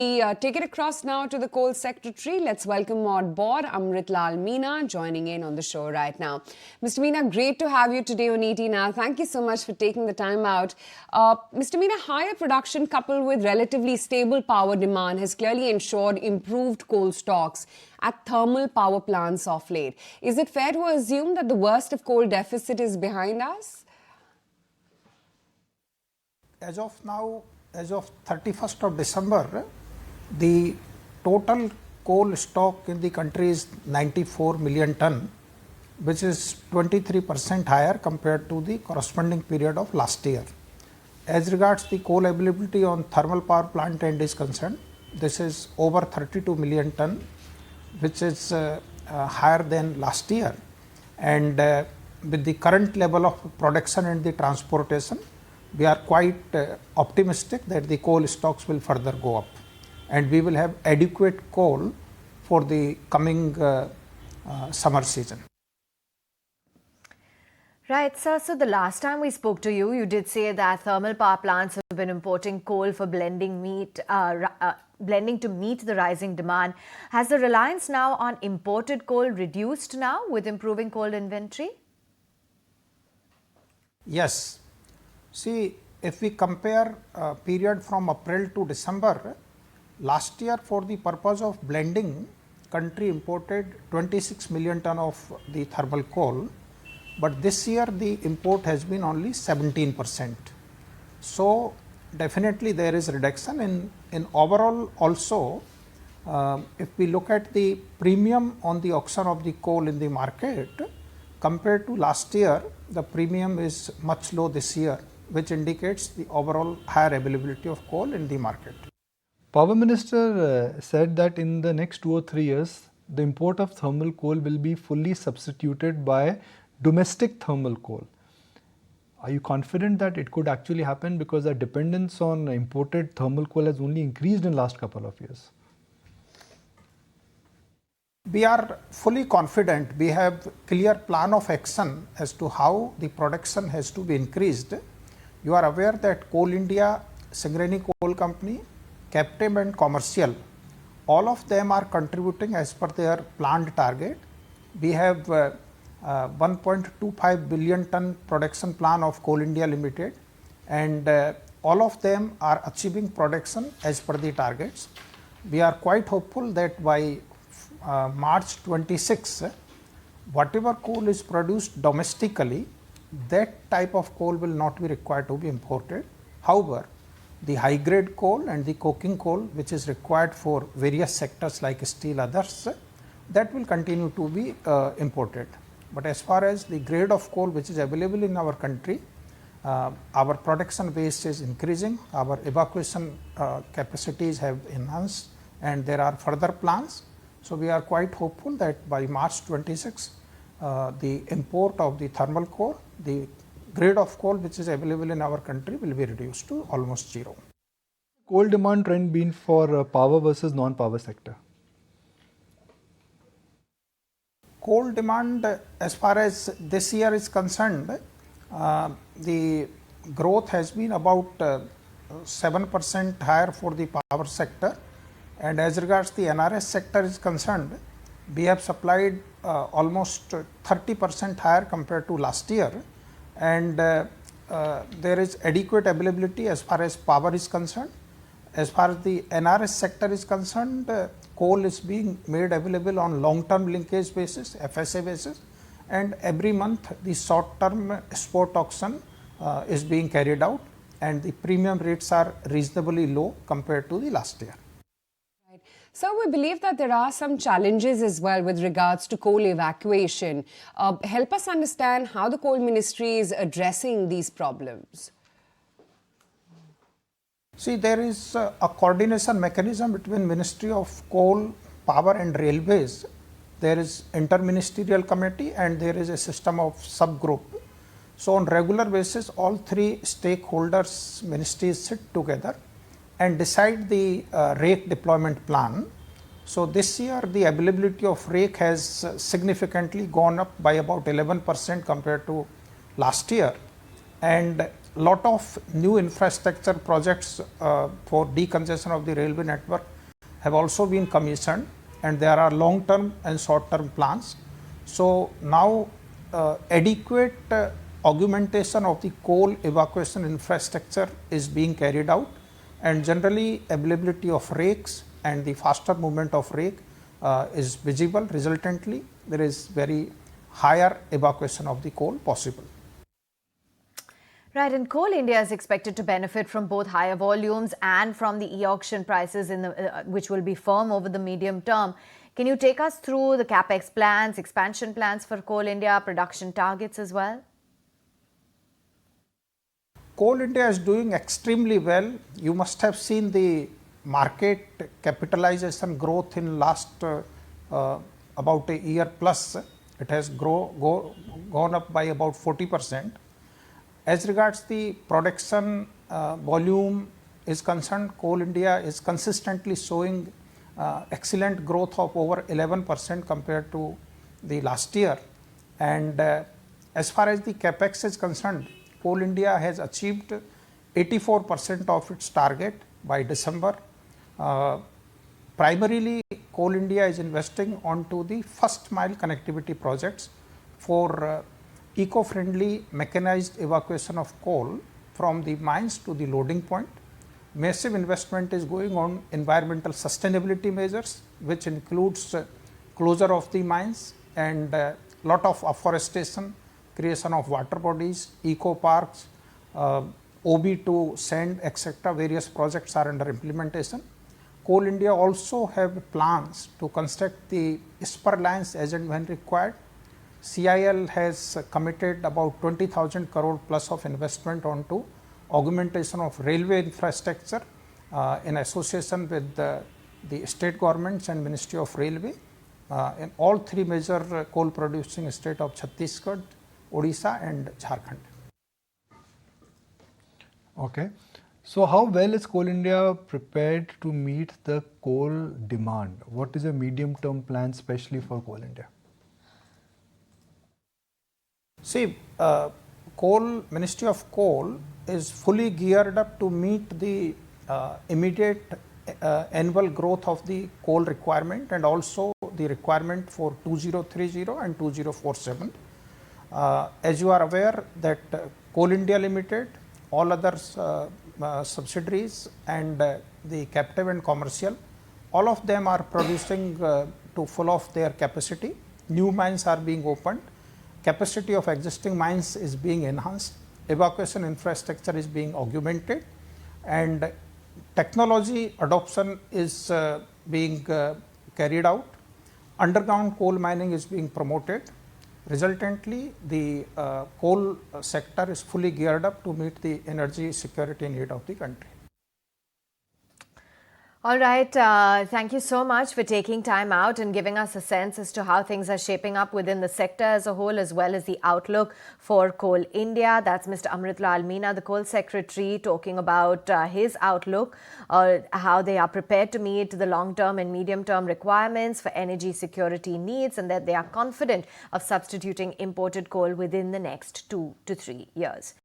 Take it across now to the Coal Secretary. Let's welcome on board Amrit Lal Meena joining in on the show right now. Mr. Meena, great to have you today on ET Now. Thank you so much for taking the time out. Mr. Meena, higher production coupled with relatively stable power demand has clearly ensured improved coal stocks at thermal power plants of late. Is it fair to assume that the worst of coal deficit is behind us? As of now, as of 31st of December, the total coal stock in the country is 94 million ton, which is 23% higher compared to the corresponding period of last year. As regards the coal availability on thermal power plant end is concerned, this is over 32 million ton, which is higher than last year. And with the current level of production and the transportation, we are quite optimistic that the coal stocks will further go up and we will have adequate coal for the coming summer season. Right, sir. So the last time we spoke to you, you did say that thermal power plants have been importing coal for blending to meet the rising demand. Has the reliance now on imported coal reduced now with improving coal inventory? Yes. See, if we compare period from April to December, last year for the purpose of blending, country imported 26 million ton of the thermal coal, but this year the import has been only 17%. So definitely there is reduction in overall also. If we look at the premium on the auction of the coal in the market, compared to last year, the premium is much low this year, which indicates the overall higher availability of coal in the market. Power Minister said that in the next 2 or 3 years, the import of thermal coal will be fully substituted by domestic thermal coal. Are you confident that it could actually happen, because the dependence on imported thermal coal has only increased in the last couple of years? We are fully confident. We have clear plan of action as to how the production has to be increased. You are aware that Coal India, Singareni Coal Company, captive and commercial, all of them are contributing as per their planned target. We have 1.25 billion ton production plan of Coal India Limited, and all of them are achieving production as per the targets. We are quite hopeful that by March 26, whatever coal is produced domestically, that type of coal will not be required to be imported. However, the high grade coal and the coking coal, which is required for various sectors like steel, others, that will continue to be imported. But as far as the grade of coal which is available in our country, our production base is increasing, our evacuation capacities have enhanced, and there are further plans. So we are quite hopeful that by March 26, the import of the thermal coal, the grade of coal which is available in our country, will be reduced to almost zero. Coal demand trend been for power versus non-power sector? Coal demand, as far as this year is concerned, the growth has been about 7% higher for the power sector, and as regards the NRS sector is concerned, we have supplied almost 30% higher compared to last year, and there is adequate availability as far as power is concerned. As far as the NRS sector is concerned, coal is being made available on long-term linkage basis, FSA basis, and every month the short-term spot auction is being carried out, and the premium rates are reasonably low compared to the last year. So we believe that there are some challenges as well with regards to coal evacuation. Help us understand how the coal ministry is addressing these problems. See, there is a coordination mechanism between Ministry of Coal, Power and Railways. There is interministerial committee and there is a system of subgroup. So on regular basis, all three stakeholders ministries sit together and decide the rake deployment plan. So this year the availability of rake has significantly gone up by about 11% compared to last year, and lot of new infrastructure projects for decongestion of the railway network have also been commissioned, and there are long term and short term plans. So now adequate augmentation of the coal evacuation infrastructure is being carried out, and generally availability of rakes and the faster movement of rake is visible. Resultantly, there is very higher evacuation of the coal possible. Right, and Coal India is expected to benefit from both higher volumes and from the e-auction prices which will be firm over the medium term. Can you take us through the capex plans, expansion plans for Coal India, production targets as well? Coal India is doing extremely well. You must have seen the market capitalization growth in last about a year plus. It has gone up by about 40%. As regards the production volume is concerned, Coal India is consistently showing excellent growth of over 11% compared to the last year. And as far as the capex is concerned, Coal India has achieved 84% of its target by December. Primarily, Coal India is investing onto the first mile connectivity projects for eco-friendly mechanized evacuation of coal from the mines to the loading point. Massive investment is going on environmental sustainability measures, which includes closure of the mines and lot of afforestation, creation of water bodies, eco parks, OB2 sand, etc. Various projects are under implementation. Coal India also have plans to construct the spur lines as and when required. CIL has committed about 20,000 crore plus of investment onto augmentation of railway infrastructure in association with the state governments and Ministry of Railway in all three major coal producing state of Chhattisgarh, Odisha and Jharkhand. Okay. So how well is Coal India prepared to meet the coal demand? What is a medium term plan especially for Coal India? See, Ministry of Coal is fully geared up to meet the immediate annual growth of the coal requirement and also the requirement for 2030 and 2047. As you are aware that Coal India Limited, all other subsidiaries and the captive and commercial, all of them are producing to full of their capacity. New mines are being opened. Capacity of existing mines is being enhanced, evacuation infrastructure is being augmented, and technology adoption is being carried out. Underground coal mining is being promoted. Resultantly, the coal sector is fully geared up to meet the energy security need of the country. All right. Thank you so much for taking time out and giving us a sense as to how things are shaping up within the sector as a whole, as well as the outlook for Coal India. That's Mr. Amrit Lal Meena, the Coal Secretary, talking about his outlook, how they are prepared to meet the long-term and medium-term requirements for energy security needs, and that they are confident of substituting imported coal within the next 2 to 3 years.